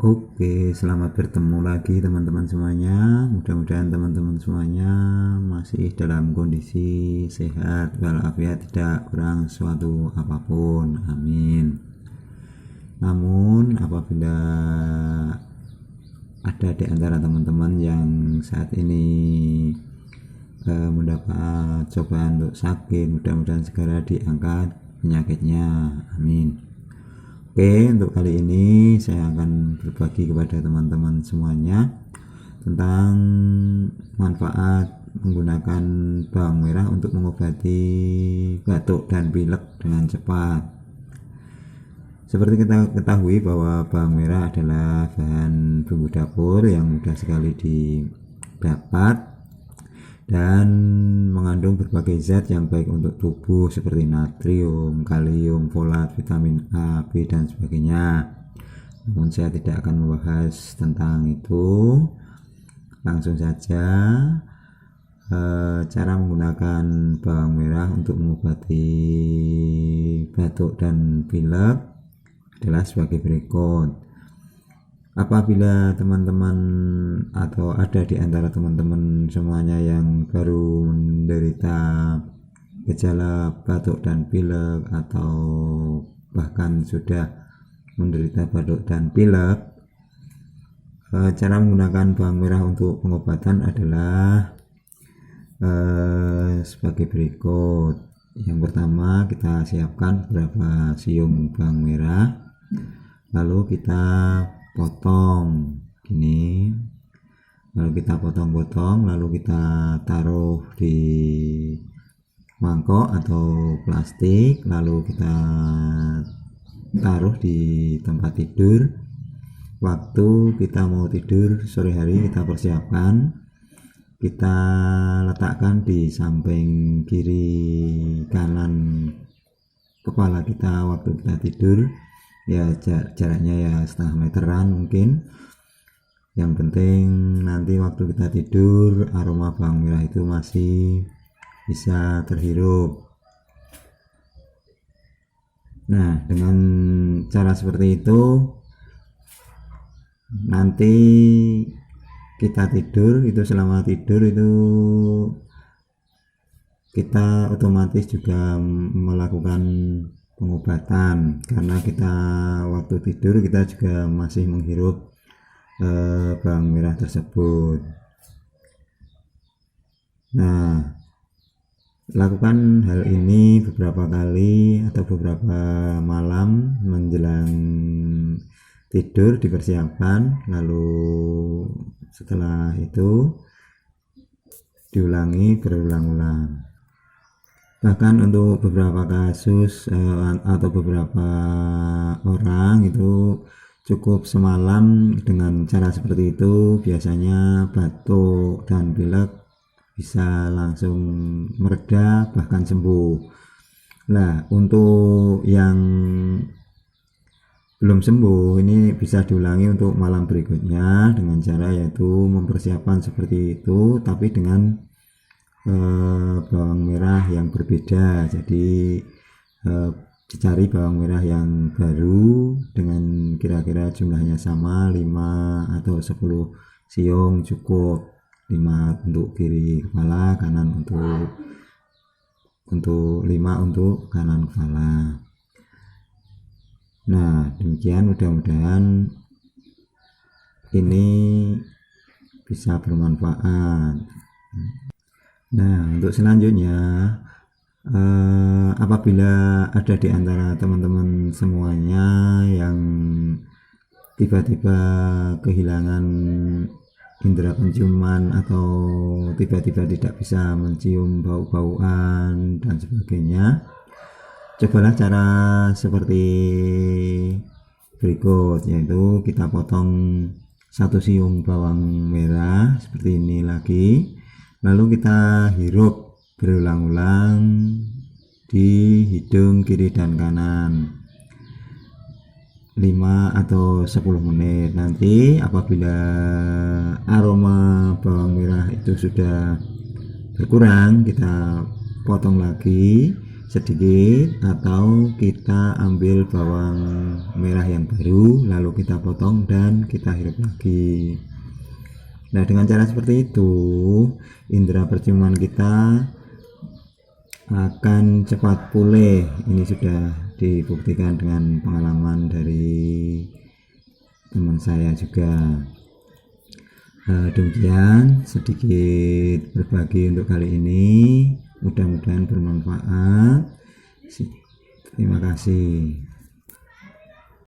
Oke, selamat bertemu lagi teman-teman semuanya. Mudah-mudahan teman-teman semuanya masih dalam kondisi sehat walafiat, tidak kurang suatu apapun. Amin. Namun apabila ada di antara teman-teman yang saat ini mendapat cobaan untuk sakit, mudah-mudahan segera diangkat penyakitnya. Amin. Oke, untuk kali ini saya akan berbagi kepada teman-teman semuanya tentang manfaat menggunakan bawang merah untuk mengobati batuk dan pilek dengan cepat. Seperti kita ketahui bahwa bawang merah adalah bahan bumbu dapur yang mudah sekali didapat dan mengandung berbagai zat yang baik untuk tubuh seperti natrium, kalium, folat, vitamin A, B, dan sebagainya. Namun saya tidak akan membahas tentang itu. Langsung saja, cara menggunakan bawang merah untuk mengobati batuk dan pilek adalah sebagai berikut. Apabila teman-teman atau ada di antara teman-teman semuanya yang baru menderita gejala batuk dan pilek atau bahkan sudah menderita batuk dan pilek, cara menggunakan bawang merah untuk pengobatan adalah sebagai berikut. Yang pertama, kita siapkan beberapa siung bawang merah, lalu kita potong gini, lalu kita potong-potong, lalu kita taruh di mangkok atau plastik, lalu kita taruh di tempat tidur. Waktu kita mau tidur sore hari, kita persiapkan, kita letakkan di samping kiri kanan kepala kita waktu kita tidur. Ya jaraknya ya setengah meteran mungkin. Yang penting nanti waktu kita tidur aroma bawang merah itu masih bisa terhirup. Nah, dengan cara seperti itu nanti kita tidur itu, selama tidur itu kita otomatis juga melakukan pengobatan, karena kita waktu tidur kita juga masih menghirup bawang merah tersebut. Nah, lakukan hal ini beberapa kali atau beberapa malam menjelang tidur, dipersiapkan, lalu setelah itu diulangi berulang-ulang. Bahkan untuk beberapa kasus atau beberapa orang itu cukup semalam dengan cara seperti itu, biasanya batuk dan pilek bisa langsung mereda bahkan sembuh. Nah, untuk yang belum sembuh ini bisa diulangi untuk malam berikutnya dengan cara yaitu mempersiapkan seperti itu, tapi dengan bawang merah yang berbeda. Jadi dicari bawang merah yang baru dengan kira-kira jumlahnya sama, 5 atau 10 siung cukup. 5 untuk kiri kepala, kanan untuk 5 untuk kanan kepala. Nah, demikian, mudah-mudahan ini bisa bermanfaat. Nah, untuk selanjutnya, apabila ada di antara teman-teman semuanya yang tiba-tiba kehilangan indera penciuman atau tiba-tiba tidak bisa mencium bau-bauan dan sebagainya, cobalah cara seperti berikut, yaitu kita potong 1 siung bawang merah seperti ini lagi, lalu kita hirup berulang-ulang di hidung kiri dan kanan 5 atau 10 menit. Nanti apabila aroma bawang merah itu sudah berkurang, kita potong lagi sedikit, atau kita ambil bawang merah yang baru lalu kita potong dan kita hirup lagi. Nah, dengan cara seperti itu indera penciuman kita akan cepat pulih. Ini sudah dibuktikan dengan pengalaman dari teman saya juga. Demikian sedikit berbagi untuk kali ini, mudah-mudahan bermanfaat. Terima kasih.